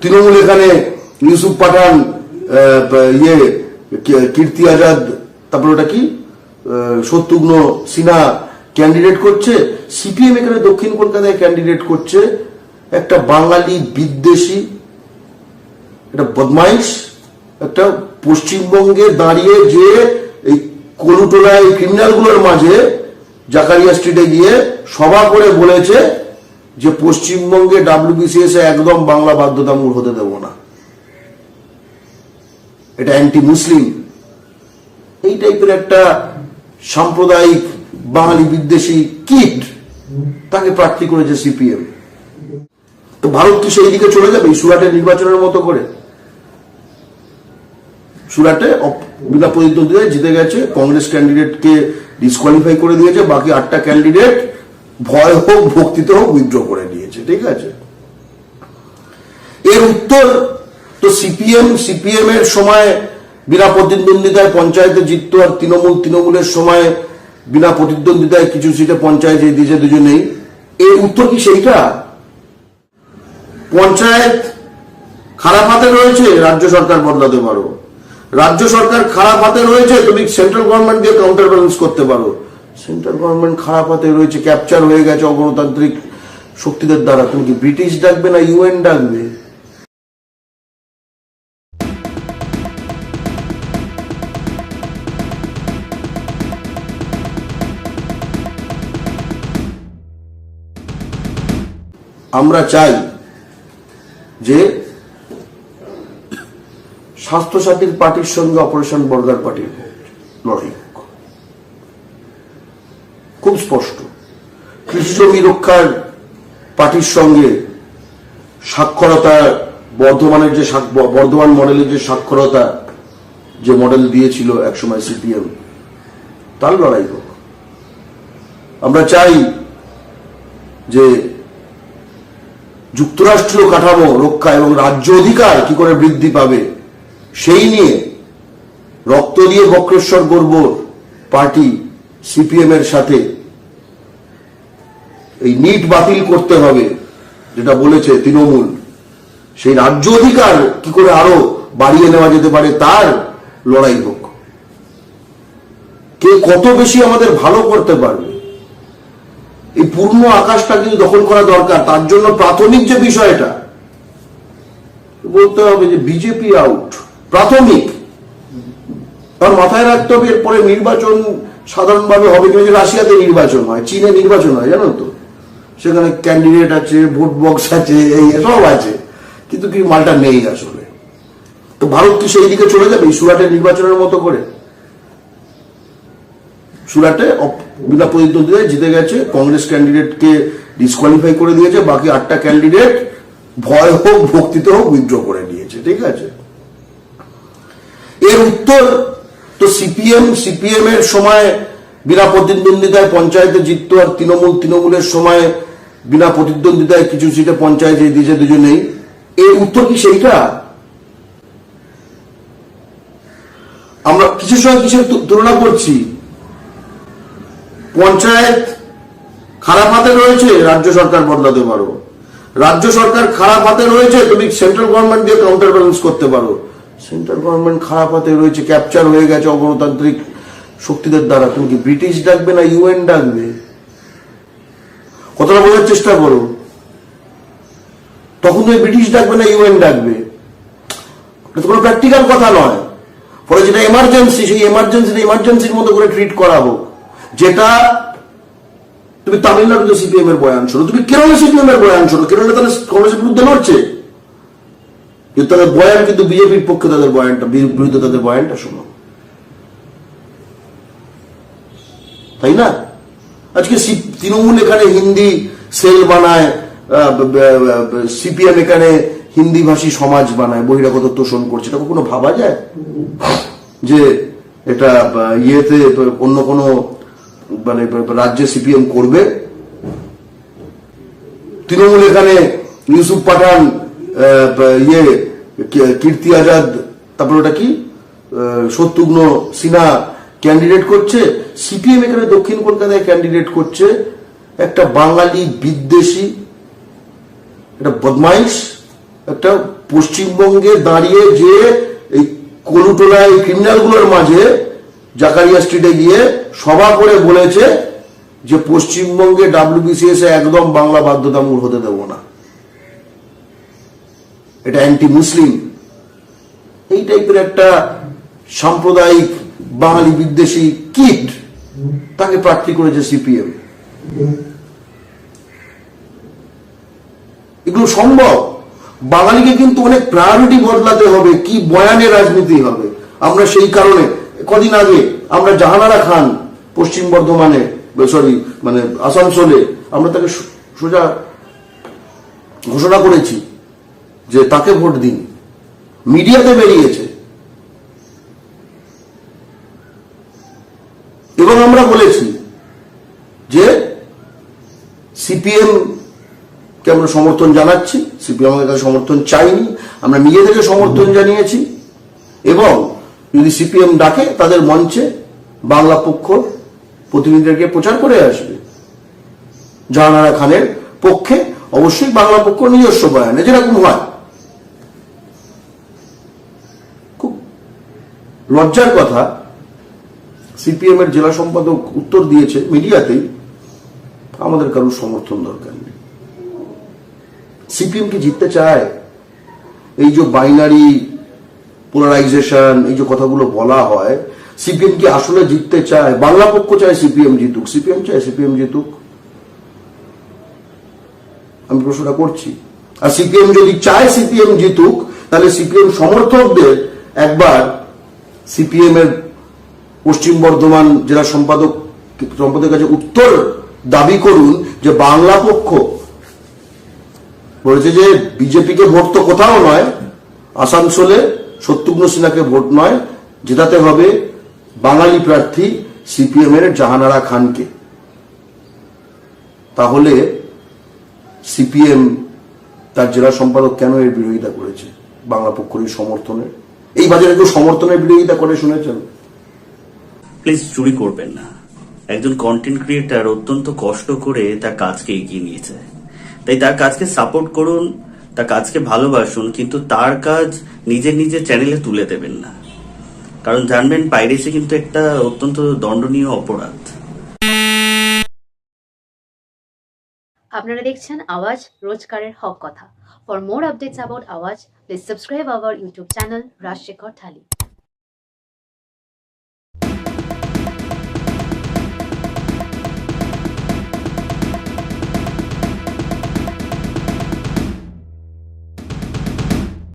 তৃণমূল এখানে ইউসুফ পাঠান, কীর্তি আজাদ, তারপর ওটা কি শত্রুঘ্ন সিনহা ক্যান্ডিডেট করছে, সিপিএম এখানে দক্ষিণ কলকাতায় ক্যান্ডিডেট করছে একটা বাঙালি বিদ্বেষী, একটা বদমাইশ, একটা পশ্চিমবঙ্গে দাঁড়িয়ে যে এই কলুটোলায় ক্রিমিনালগুলোর মাঝে জাকারিয়া স্ট্রিটে গিয়ে সভা করে বলেছে যে পশ্চিমবঙ্গে WBCS একদম বাংলা বাধ্যতামূলক হতে দেব না, এটা অ্যান্টি মুসলিম, এই টাইপের একটা সাম্প্রদায়িক বাঙালি বিদ্বেষী কিট তাকে প্রার্থী করেছে সিপিএম। তো ভারত কি সেই দিকে চলে যাবে সুরাটের নির্বাচনের মতো করে? সুরাটে বিনা প্রতিদ্বন্দ্বিতায় জিতে গেছে, কংগ্রেস ক্যান্ডিডেটকে ডিসকোয়ালিফাই করে দিয়েছে, বাকি 8টা ক্যান্ডিডেট ভয় হোক ভক্তিতে হোক উইথড্র করে নিয়েছে। ঠিক আছে, এর উত্তর তো সিপিএম এর সময় বিনা প্রতিদ্বন্দ্বিতায় পঞ্চায়েতে জিততো, আর তৃণমূলের সময় বিনা প্রতিদ্বন্দ্বিতায় কিছু সিটে পঞ্চায়েত দিয়েছে দুজনেই। এর উত্তর কি সেইটা? পঞ্চায়েত খারাপ হাতে রয়েছে, রাজ্য সরকার বদলাতে পারো। রাজ্য সরকার খারাপ হাতে রয়েছে, তুমি সেন্ট্রাল গভর্নমেন্ট দিয়ে কাউন্টার ব্যালেন্স করতে পারো। সেন্ট্রাল গভর্নমেন্ট খারাপ হাতে রয়েছে, ক্যাপচার হয়ে গেছে অগণতান্ত্রিক শক্তিদের দ্বারা, তুমি কি ব্রিটিশ ডাকবে না UN ডাকবে? আমরা চাই যে স্বাস্থ্যসাথীর পার্টির সঙ্গে অপারেশন বর্গার পার্টির লড়াই খুব স্পষ্ট। কৃষি জমি রক্ষার পার্টির সঙ্গে সাক্ষরতা, বর্ধমান মডেলের যে সাক্ষরতা যে মডেল দিয়েছিল একসময় সিপিএম, তার লড়াই হোক। আমরা চাই যে যুক্তরাষ্ট্রীয় কাঠামো রক্ষা এবং রাজ্য অধিকার কি করে বৃদ্ধি পাবে সেই নিয়ে রক্ত দিয়ে বক্রেশ্বর গর্বর পার্টি সিপিএম এর সাথে এই নিট বাতিল করতে হবে যেটা বলেছে তৃণমূল, সেই রাজ্য অধিকার কি করে আরো বাড়িয়ে নেওয়া যেতে পারে তার লড়াই হোক। কে কত বেশি আমাদের ভালো করতে পারবে, এই পূর্ণ আকাশটা কিন্তু দখল করা দরকার। তার জন্য প্রাথমিক যে বিষয়টা বলতে হবে যে বিজেপি আউট, প্রাথমিক। কারণ মাথায় রাখতে হবে এরপরে নির্বাচন সাধারণভাবে হবে কিনা, যে রাশিয়াতে নির্বাচন হয়, চীনে নির্বাচন হয়, জানো তো, সেখানে ক্যান্ডিডেট আছে, ভোট বক্স আছে, এই সব আছে, কিন্তু কি মালটা নেই আসলে। তো ভারত কি সেই দিকে চলে যাবে সুরাটের নির্বাচনের মতো করে? সুরাটে বিনা প্রতিদ্বন্দ্বিতায় জিতে গেছে, কংগ্রেস ক্যান্ডিডেটকে ডিসকোয়ালিফাই করে দিয়েছে, বাকি 8টা ক্যান্ডিডেট ভয় হোক ভক্তিতে হোক উইথড্র করে নিয়েছে। ঠিক আছে, এর উত্তর তো সিপিএম এর সময় বিনা প্রতিদ্বন্দ্বিতায় পঞ্চায়েতে জিততো, আর তৃণমূলের সময় বিনা প্রতিদ্বন্দ্বিতায় কিছু সিটে পঞ্চায়েত দিয়েছে দুজনেই। এর উত্তর কি সেইটা? আমরা কিসের সঙ্গে কিসের তুলনা করছি? পঞ্চায়েত খারাপ হাতে রয়েছে, রাজ্য সরকার বদলাতে পারো। রাজ্য সরকার খারাপ হাতে রয়েছে, তুমি সেন্ট্রাল গভর্নমেন্ট দিয়ে কাউন্টার ব্যালেন্স করতে পারো। সেন্ট্রাল গভর্নমেন্ট খারাপ হাতে রয়েছে, ক্যাপচার হয়ে গেছে অগণতান্ত্রিক শক্তিদের দ্বারা, তুমি কি ব্রিটিশ ডাকবে না UN ডাকবে? কতটা বোঝার চেষ্টা করো। তখন তুমি ব্রিটিশ ডাকবে না UN ডাকবে, এটা কোনো প্র্যাকটিক্যাল কথা নয়। ফলে যেটা এমার্জেন্সি, সেই এমার্জেন্সির মতো করে ট্রিট করা হোক। যেটা তুমি তামিলনাড়ুতে সিপিএম এর বয়ান শোনো, তুমি কেরলে সিপিএম এর বয়ান শোনো, কেরলে তাহলে কংগ্রেসের বিরুদ্ধে লড়ছে, কিন্তু তাদের বয়ান কিন্তু বিজেপির পক্ষে, তাদের বয়ানটা বিরুদ্ধে, তাদের বয়ানটা শোনো, তাই না? আজকে তৃণমূল এখানে হিন্দি সেল বানায়, সিপিএম এখানে হিন্দি ভাষী সমাজ বানায়, বহিরাগত তোষণ করছে। এটা কখনো ভাবা যায় যে এটা ইয়েতে অন্য কোনো মানে রাজ্যে সিপিএম করবে? তৃণমূল এখানে ইউসুফ পাঠান, কীর্তি আজাদ, তারপর ওটা কি শত্রুঘ্ন সিনহা ক্যান্ডিডেট করছে, সিপিএম এখানে দক্ষিণ কলকাতায় ক্যান্ডিডেট করছে একটা বাঙালি বিদ্বেষী, একটা বদমাইশ, একটা পশ্চিমবঙ্গে দাঁড়িয়ে যে এই কলুটোলা এই ক্রিমিনালগুলোর মাঝে জাকারিয়া স্ট্রিটে গিয়ে সভা করে বলেছে যে পশ্চিমবঙ্গে WBCS একদম বাংলা বাধ্যতামূলক হতে দেব না, এটা অ্যান্টি মুসলিম। এই টাইপের একটা সাম্প্রদায়িক বাঙালি বিদ্বেষী কিট তাকে প্রার্থী করেছে সিপিএম। এগুলো সম্ভব? বাঙালিকে কিন্তু অনেক প্রায়োরিটি বদলাতে হবে, কি বয়ানে রাজনীতি হবে। আমরা সেই কারণে কদিন আগে আমরা জাহানারা খান পশ্চিম বর্ধমানে মানে আসানসোলে আমরা তাকে সোজা ঘোষণা করেছি যে তাকে ভোট দিন, মিডিয়াতে বেরিয়েছে। এবং আমরা বলেছি যে সিপিএম কে আমরা সমর্থন জানাচ্ছি, সিপিএম আমাদের কাছে সমর্থন চাইনি, আমরা নিজে থেকে সমর্থন জানিয়েছি। এবং যদি সিপিএম ডাকে তাদের মঞ্চে বাংলা পক্ষ প্রতিনিধিদেরকে প্রচার করে আসবে। জাহানারা খানের পক্ষে অবশ্যই বাংলা পক্ষ নিজস্ব বয়ানে যেরকম হয়। খুব লজ্জার কথা, সিপিএম এর জেলা সম্পাদক উত্তর দিয়েছে মিডিয়াতেই, আমাদের কারোর সমর্থন দরকার নেই। সিপিএম কি জিততে চায়? এই যে বাইনারি পোলারাইজেশন, এই যে কথাগুলো বলা হয়, সিপিএম কি আসলে জিততে চায়? বাংলা পক্ষ চায় সিপিএম জিতুক, সিপিএম চায় সিপিএম জিতুক? আমি প্রশ্নটা করছি। আর সিপিএম যদি চায় সিপিএম জিতুক, তাহলে সিপিএম সমর্থকদের একবার সিপিএম এর পশ্চিম বর্ধমান জেলা সম্পাদকের কাছে উত্তর দাবি করুন যে বাংলা পক্ষ বলেছে যে বিজেপিকে ভোট তো কোথাও নয়, আসানসোলে শত্রুঘ্ন সিনহাকে ভোট নয়, জেতাতে হবে বাঙালি প্রার্থী সিপিএম এর জাহানারা খানকে। তাহলে সিপিএম তার জেলা সম্পাদক কেন এর বিরোধিতা করেছে? বাংলা পক্ষের সমর্থনের, এই বাজারে কেউ সমর্থনের বিরোধিতা করে শুনেছেন? প্লিজ চুরি করবেন না। একজন কন্টেন্ট ক্রিয়েটার অত্যন্ত কষ্ট করে তার কাজকে এগিয়ে নিয়েছে, তাই তার কাজকে সাপোর্ট করুন, তার কাজকে ভালোবাসুন, কিন্তু তার কাজ নিজের চ্যানেলে তুলে দেবেন না। কারণ জানবেন পাইরেসি কিন্তু একটা অত্যন্ত দণ্ডনীয় অপরাধ। আপনারা দেখছেন আওয়াজ, রোজকারের হক কথা। For more updates about Awaaz, please subscribe our YouTube channel Rajshekhar thali.